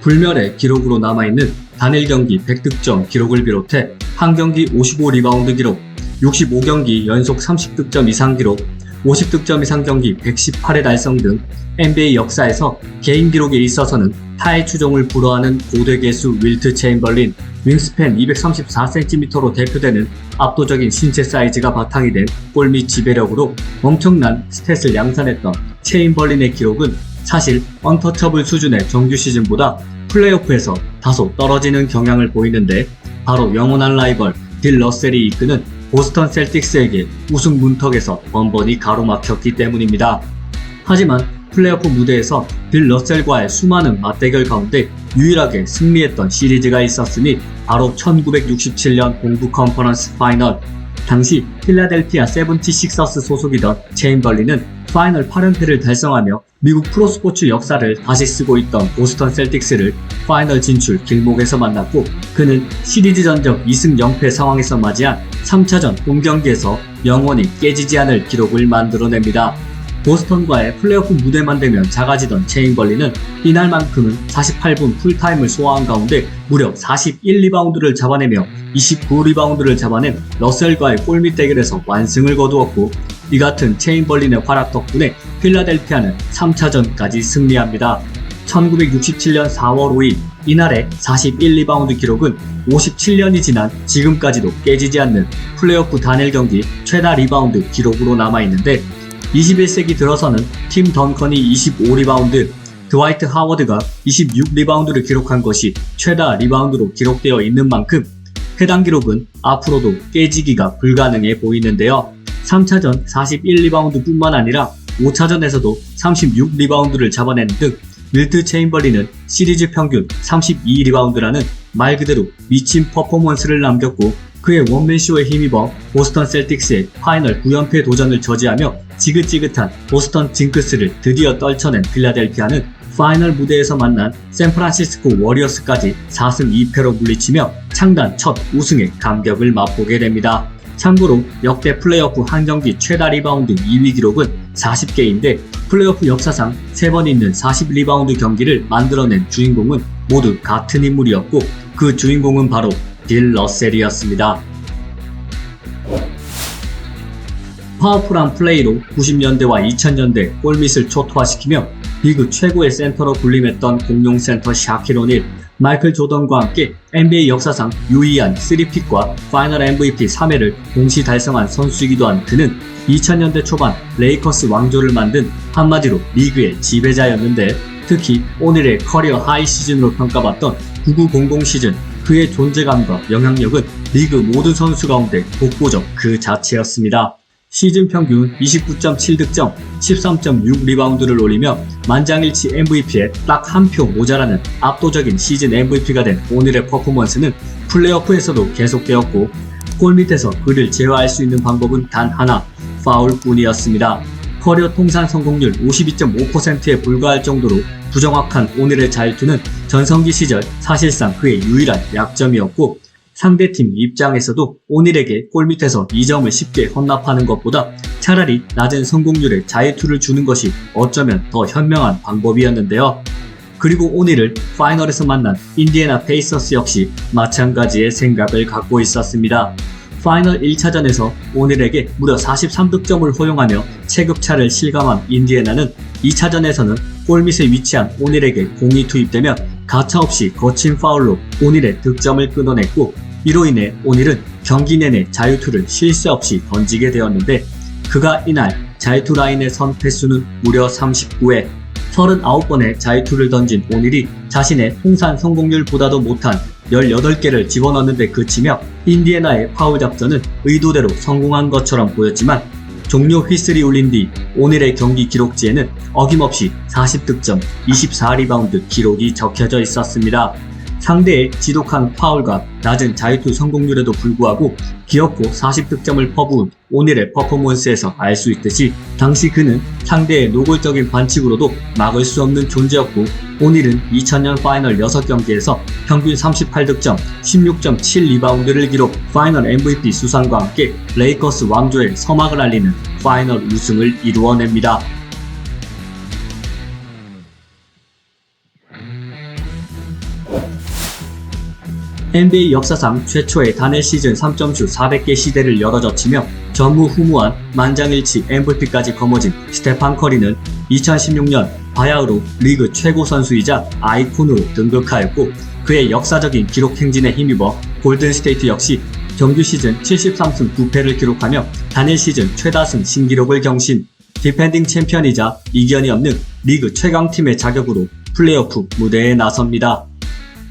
불멸의 기록으로 남아있는 단일 경기 100득점 기록을 비롯해 한 경기 55리바운드 기록, 65경기 연속 30득점 이상 기록, 50득점 이상 경기 118회 달성 등 NBA 역사에서 개인 기록에 있어서는 타의 추종을 불허하는 고대 개수 윌트 체인벌린, 윙스팬 234cm로 대표되는 압도적인 신체 사이즈가 바탕이 된 골밑 지배력으로 엄청난 스탯을 양산했던 체인벌린의 기록은 사실 언터처블 수준의 정규 시즌보다 플레이오프에서 다소 떨어지는 경향을 보이는데, 바로 영원한 라이벌 딜 러셀이 이끄는 보스턴 셀틱스에게 우승 문턱에서 번번이 가로막혔기 때문입니다. 하지만 플레이오프 무대에서 딜 러셀과의 수많은 맞대결 가운데 유일하게 승리했던 시리즈가 있었으니 바로 1967년 동부 컨퍼런스 파이널. 당시 필라델피아 세븐티식서스 소속이던 체인벌린은 파이널 8연패를 달성하며 미국 프로스포츠 역사를 다시 쓰고 있던 보스턴 셀틱스를 파이널 진출 길목에서 만났고, 그는 시리즈 전적 2승 0패 상황에서 맞이한 3차전 홈경기에서 영원히 깨지지 않을 기록을 만들어냅니다. 보스턴과의 플레이오프 무대만 되면 작아지던 체인벌린은 이날만큼은 48분 풀타임을 소화한 가운데 무려 41리바운드를 잡아내며 29리바운드를 잡아낸 러셀과의 골밑 대결에서 완승을 거두었고, 이 같은 체인벌린의 활약 덕분에 필라델피아는 3차전까지 승리합니다. 1967년 4월 5일 이날의 41리바운드 기록은 57년이 지난 지금까지도 깨지지 않는 플레이오프 단일 경기 최다 리바운드 기록으로 남아있는데, 21세기 들어서는 팀 던컨이 25리바운드, 드와이트 하워드가 26리바운드를 기록한 것이 최다 리바운드로 기록되어 있는 만큼 해당 기록은 앞으로도 깨지기가 불가능해 보이는데요. 3차전 41리바운드 뿐만 아니라 5차전에서도 36리바운드를 잡아낸 등 윌트 체인벌린은 시리즈 평균 32리바운드라는 말 그대로 미친 퍼포먼스를 남겼고, 그의 원맨쇼에 힘입어 보스턴 셀틱스의 파이널 9연패 도전을 저지하며 지긋지긋한 보스턴 징크스를 드디어 떨쳐낸 필라델피아는 파이널 무대에서 만난 샌프란시스코 워리어스까지 4승 2패로 물리치며 창단 첫 우승의 감격을 맛보게 됩니다. 참고로 역대 플레이오프 한 경기 최다 리바운드 2위 기록은 40개인데, 플레이오프 역사상 3번 있는 40리바운드 경기를 만들어낸 주인공은 모두 같은 인물이었고, 그 주인공은 바로 딜 러셀이었습니다. 파워풀한 플레이로 90년대와 2000년대 골밑을 초토화시키며 리그 최고의 센터로 군림했던 공룡 센터 샤킬 오닐, 마이클 조던과 함께 NBA 역사상 유의한 3픽과 파이널 MVP 3회를 동시 달성한 선수이기도 한 그는 2000년대 초반 레이커스 왕조를 만든 한마디로 리그의 지배자였는데, 특히 오닐의 커리어 하이 시즌으로 평가받던 9900 시즌, 그의 존재감과 영향력은 리그 모든 선수 가운데 독보적 그 자체였습니다. 시즌 평균 29.7득점, 13.6리바운드를 올리며 만장일치 MVP에 딱 한 표 모자라는 압도적인 시즌 MVP가 된 오닐의 퍼포먼스는 플레이오프에서도 계속되었고, 골밑에서 그를 제어할 수 있는 방법은 단 하나, 파울뿐이었습니다. 커리어 통산 성공률 52.5%에 불과할 정도로 부정확한 오닐의 자유투는 전성기 시절 사실상 그의 유일한 약점이었고, 상대팀 입장에서도 오닐에게 골밑에서 2점을 쉽게 헌납하는 것보다 차라리 낮은 성공률의 자유투를 주는 것이 어쩌면 더 현명한 방법이었는데요. 그리고 오닐을 파이널에서 만난 인디애나 페이서스 역시 마찬가지의 생각을 갖고 있었습니다. 파이널 1차전에서 오닐에게 무려 43득점을 허용하며 체급차를 실감한 인디애나는 2차전에서는 골밑에 위치한 오닐에게 공이 투입되며 가차없이 거친 파울로 오닐의 득점을 끊어냈고, 이로 인해 오닐은 경기 내내 자유투를 쉴 새 없이 던지게 되었는데, 그가 이날 자유투 라인에 선 횟수는 무려 39회, 39번의 자유투를 던진 오닐이 자신의 통산 성공률보다도 못한 18개를 집어넣는데 그치며 인디애나의 파울 작전은 의도대로 성공한 것처럼 보였지만, 종료 휘슬이 울린 뒤 오닐의 경기 기록지에는 어김없이 40득점, 24리바운드 기록이 적혀져 있었습니다. 상대의 지독한 파울과 낮은 자유투 성공률에도 불구하고 기어코 40득점을 퍼부은 오닐의 퍼포먼스에서 알 수 있듯이 당시 그는 상대의 노골적인 반칙으로도 막을 수 없는 존재였고, 오닐은 2000년 파이널 6경기에서 평균 38득점, 16.7리바운드를 기록, 파이널 MVP 수상과 함께 레이커스 왕조의 서막을 알리는 파이널 우승을 이루어냅니다. NBA 역사상 최초의 단일 시즌 3점슛 400개 시대를 열어젖히며 전무후무한 만장일치 MVP까지 거머쥔 스테판 커리는 2016년 바야흐로 리그 최고 선수이자 아이콘으로 등극하였고, 그의 역사적인 기록 행진에 힘입어 골든스테이트 역시 정규 시즌 73승 9패를 기록하며 단일 시즌 최다승 신기록을 경신, 디펜딩 챔피언이자 이견이 없는 리그 최강팀의 자격으로 플레이오프 무대에 나섭니다.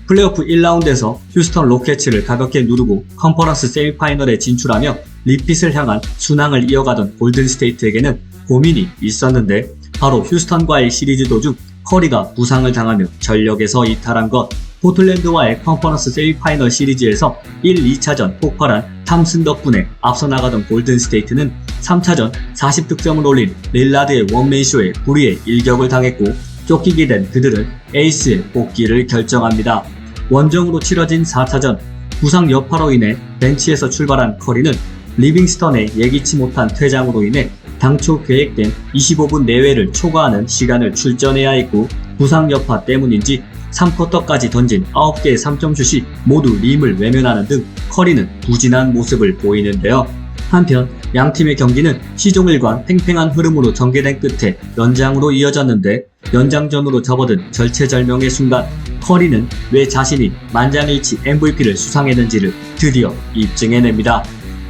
플레이오프 1라운드에서 휴스턴 로켓츠를 가볍게 누르고 컨퍼런스 세미파이널에 진출하며 리핏을 향한 순항을 이어가던 골든스테이트에게는 고민이 있었는데, 바로 휴스턴과의 시리즈 도중 커리가 부상을 당하며 전력에서 이탈한 것, 포틀랜드와의 컨퍼런스 세미파이널 시리즈에서 1, 2차전 폭발한 탐슨 덕분에 앞서 나가던 골든스테이트는 3차전 40득점을 올린 릴라드의 원맨쇼에 불의의 일격을 당했고, 쫓기게 된 그들은 에이스의 복귀를 결정합니다. 원정으로 치러진 4차전, 부상 여파로 인해 벤치에서 출발한 커리는 리빙스턴의 예기치 못한 퇴장으로 인해 당초 계획된 25분 내외를 초과하는 시간을 출전해야 했고, 부상 여파 때문인지 3쿼터까지 던진 9개의 3점슛이 모두 림을 외면하는 등 커리는 부진한 모습을 보이는데요. 한편 양팀의 경기는 시종일관 팽팽한 흐름으로 전개된 끝에 연장으로 이어졌는데, 연장전으로 접어든 절체절명의 순간 커리는 왜 자신이 만장일치 MVP를 수상했는지를 드디어 입증해냅니다.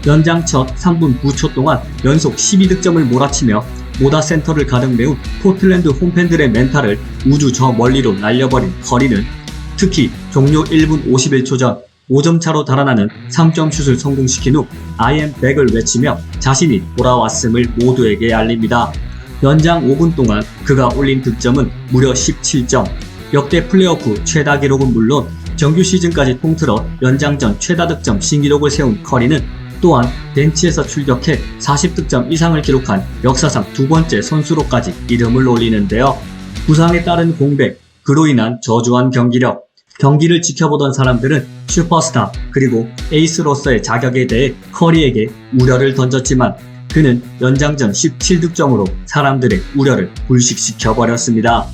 연장 첫 3분 9초 동안 연속 12득점을 몰아치며 모다 센터를 가득 메운 포틀랜드 홈팬들의 멘탈을 우주 저 멀리로 날려버린 커리는 특히 종료 1분 51초 전 5점 차로 달아나는 3점 슛을 성공시킨 후 I am back을 외치며 자신이 돌아왔음을 모두에게 알립니다. 연장 5분 동안 그가 올린 득점은 무려 17점, 역대 플레이오프 최다 기록은 물론 정규 시즌까지 통틀어 연장전 최다 득점 신기록을 세운 커리는 또한 벤치에서 출격해 40득점 이상을 기록한 역사상 두 번째 선수로까지 이름을 올리는데요. 부상에 따른 공백, 그로 인한 저조한 경기력, 경기를 지켜보던 사람들은 슈퍼스타 그리고 에이스로서의 자격에 대해 커리에게 우려를 던졌지만 그는 연장전 17득점으로 사람들의 우려를 불식시켜버렸습니다.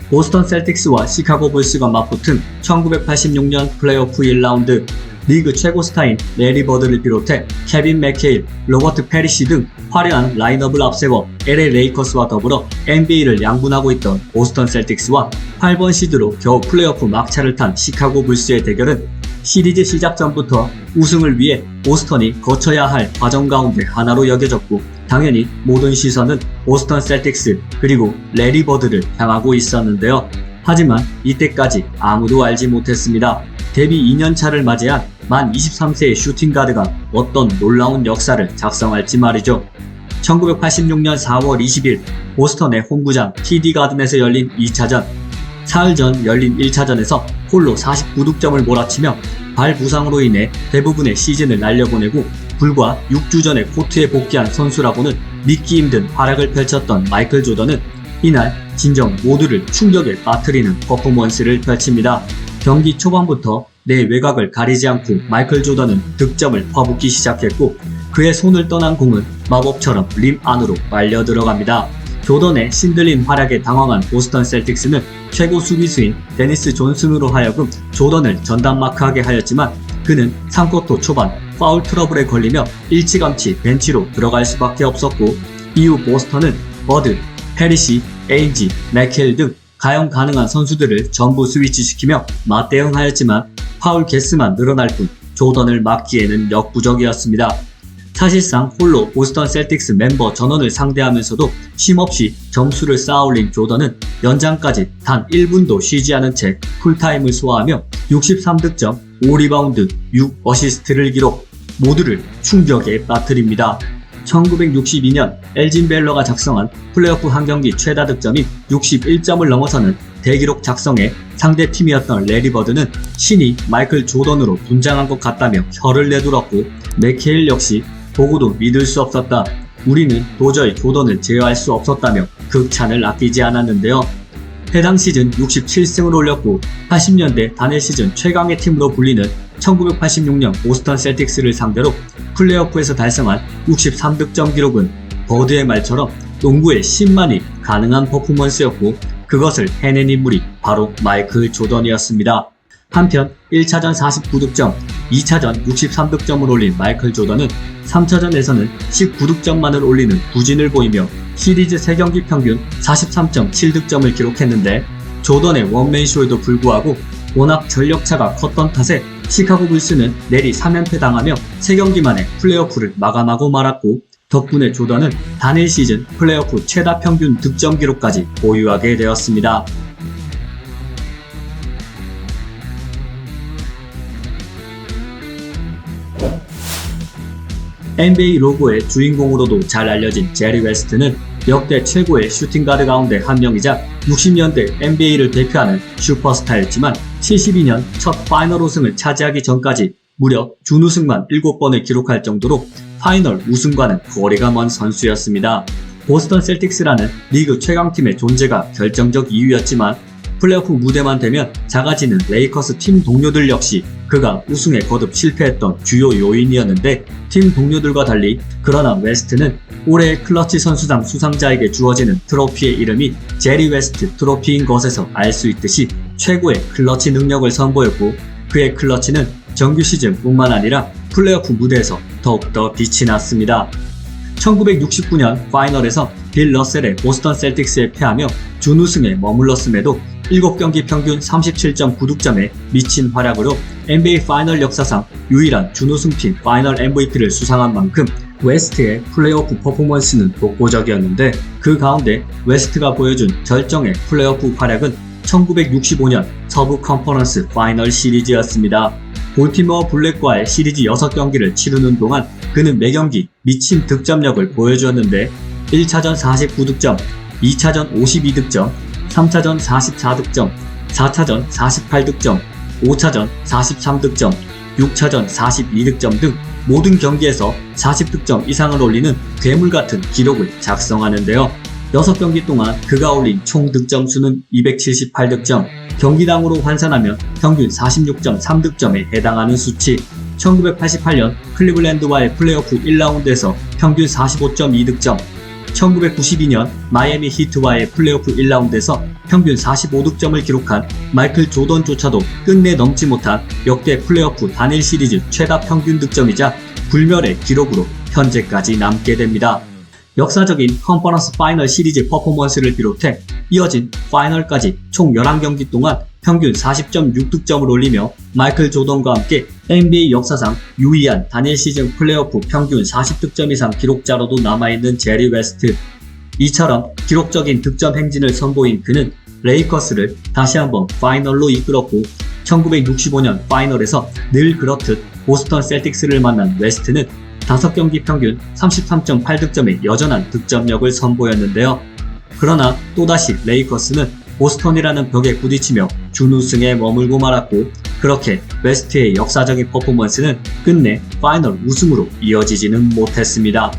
보스턴 셀틱스와 시카고 불스가 맞붙은 1986년 플레이오프 1라운드, 리그 최고 스타인 레리 버드를 비롯해 케빈 맥헤일, 로버트 패리시 등 화려한 라인업을 앞세워 LA 레이커스와 더불어 NBA를 양분하고 있던 보스턴 셀틱스와 8번 시드로 겨우 플레이오프 막차를 탄 시카고 불스의 대결은 시리즈 시작 전부터 우승을 위해 보스턴이 거쳐야 할 과정 가운데 하나로 여겨졌고, 당연히 모든 시선은 보스턴 셀틱스 그리고 레리 버드를 향하고 있었는데요. 하지만 이때까지 아무도 알지 못했습니다. 데뷔 2년차를 맞이한 만 23세의 슈팅가드가 어떤 놀라운 역사를 작성할지 말이죠. 1986년 4월 20일 보스턴의 홈구장 TD 가든에서 열린 2차전, 사흘 전 열린 1차전에서 홀로 49득점을 몰아치며 발 부상으로 인해 대부분의 시즌을 날려보내고 불과 6주 전에 코트에 복귀한 선수라고는 믿기 힘든 활약을 펼쳤던 마이클 조던은 이날 진정 모두를 충격에 빠뜨리는 퍼포먼스를 펼칩니다. 경기 초반부터 내 외곽을 가리지 않고 마이클 조던은 득점을 퍼붓기 시작했고, 그의 손을 떠난 공은 마법처럼 림 안으로 말려 들어갑니다. 조던의 신들린 활약에 당황한 보스턴 셀틱스는 최고 수비수인 데니스 존슨으로 하여금 조던을 전담마크하게 하였지만 그는 3쿼터 초반 파울 트러블에 걸리며 일찌감치 벤치로 들어갈 수밖에 없었고, 이후 보스턴은 버드, 패리시, 에인지, 맥헬 등 가용 가능한 선수들을 전부 스위치시키며 맞대응하였지만 파울 개수만 늘어날 뿐 조던을 막기에는 역부족이었습니다. 사실상 홀로 보스턴 셀틱스 멤버 전원을 상대하면서도 쉼없이 점수를 쌓아올린 조던은 연장까지 단 1분도 쉬지 않은 채 풀타임을 소화하며 63득점, 5리바운드, 6어시스트를 기록, 모두를 충격에 빠뜨립니다. 1962년 엘진 벨러가 작성한 플레이오프 한 경기 최다 득점인 61점을 넘어서는 대기록 작성에 상대팀이었던 레리 버드는 신이 마이클 조던으로 분장한 것 같다며 혀를 내둘었고, 맥헤일 역시 보고도 믿을 수 없었다, 우리는 도저히 조던을 제어할 수 없었다며 극찬을 아끼지 않았는데요. 해당 시즌 67승을 올렸고 80년대 단일 시즌 최강의 팀으로 불리는 1986년 보스턴 셀틱스를 상대로 플레이오프에서 달성한 63득점 기록은 버드의 말처럼 농구의 10만이 가능한 퍼포먼스였고 그것을 해낸 인물이 바로 마이클 조던이었습니다. 한편 1차전 49득점, 2차전 63득점을 올린 마이클 조던은 3차전에서는 19득점만을 올리는 부진을 보이며 시리즈 3경기 평균 43.7득점을 기록했는데 조던의 원맨쇼에도 불구하고 워낙 전력차가 컸던 탓에 시카고 불스는 내리 3연패 당하며 3경기 만에 플레이오프를 마감하고 말았고 덕분에 조던은 단일 시즌 플레이오프 최다 평균 득점 기록까지 보유하게 되었습니다. NBA 로고의 주인공으로도 잘 알려진 제리 웨스트는 역대 최고의 슈팅가드 가운데 한 명이자 60년대 NBA를 대표하는 슈퍼스타였지만 72년 첫 파이널 우승을 차지하기 전까지 무려 준우승만 7번을 기록할 정도로 파이널 우승과는 거리가 먼 선수였습니다. 보스턴 셀틱스라는 리그 최강팀의 존재가 결정적 이유였지만 플레이오프 무대만 되면 작아지는 레이커스 팀 동료들 역시 그가 우승에 거듭 실패했던 주요 요인이었는데 팀 동료들과 달리 그러나 웨스트는 올해의 클러치 선수상 수상자에게 주어지는 트로피의 이름이 제리 웨스트 트로피인 것에서 알 수 있듯이 최고의 클러치 능력을 선보였고 그의 클러치는 정규 시즌뿐만 아니라 플레이오프 무대에서 더욱더 빛이 났습니다. 1969년 파이널에서 빌 러셀의 보스턴 셀틱스에 패하며 준우승에 머물렀음에도 7경기 평균 37.9득점에 미친 활약으로 NBA 파이널 역사상 유일한 준우승팀 파이널 MVP를 수상한 만큼 웨스트의 플레이오프 퍼포먼스는 독보적이었는데 그 가운데 웨스트가 보여준 절정의 플레이오프 활약은 1965년 서부 컨퍼런스 파이널 시리즈였습니다. 볼티모어 블랙과의 시리즈 6경기를 치르는 동안 그는 매경기 미친 득점력을 보여주었는데 1차전 49득점, 2차전 52득점, 3차전 44득점, 4차전 48득점, 5차전 43득점, 6차전 42득점 등 모든 경기에서 40득점 이상을 올리는 괴물같은 기록을 작성하는데요. 6경기 동안 그가 올린 총 득점 수는 278득점, 경기당으로 환산하면 평균 46.3득점에 해당하는 수치. 1988년 클리블랜드와의 플레이오프 1라운드에서 평균 45.2득점, 1992년 마이애미 히트와의 플레이오프 1라운드에서 평균 45득점을 기록한 마이클 조던조차도 끝내 넘지 못한 역대 플레이오프 단일 시리즈 최다 평균 득점이자 불멸의 기록으로 현재까지 남게 됩니다. 역사적인 컨퍼런스 파이널 시리즈 퍼포먼스를 비롯해 이어진 파이널까지 총 11경기 동안 평균 40.6득점을 올리며 마이클 조던과 함께 NBA 역사상 유의한 단일 시즌 플레이오프 평균 40득점 이상 기록자로도 남아있는 제리 웨스트. 이처럼 기록적인 득점 행진을 선보인 그는 레이커스를 다시 한번 파이널로 이끌었고 1965년 파이널에서 늘 그렇듯 보스턴 셀틱스를 만난 웨스트는 5경기 평균 33.8득점의 여전한 득점력을 선보였는데요. 그러나 또다시 레이커스는 보스턴이라는 벽에 부딪히며 준우승에 머물고 말았고 그렇게 웨스트의 역사적인 퍼포먼스는 끝내 파이널 우승으로 이어지지는 못했습니다.